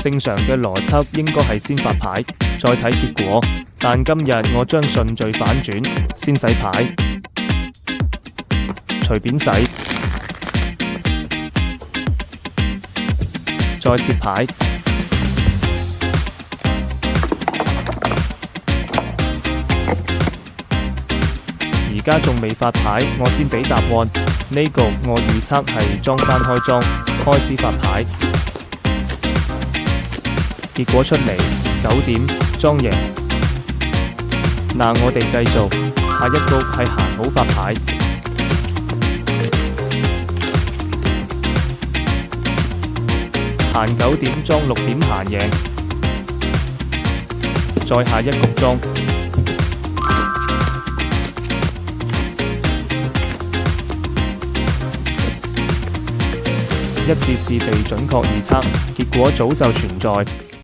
正常嘅邏輯應該係先發牌，再睇結果。但今日我將順序反轉，先洗牌，隨便洗，再切牌。而家仲未發牌，我先俾答案。呢局我預測係莊翻開莊，開始發牌。結果出嚟9點，莊贏。嗱，我哋繼續，下一局係行好發牌。行9點，莊6點行贏。再下一局莊。一次次被準確預測，結果早就存在。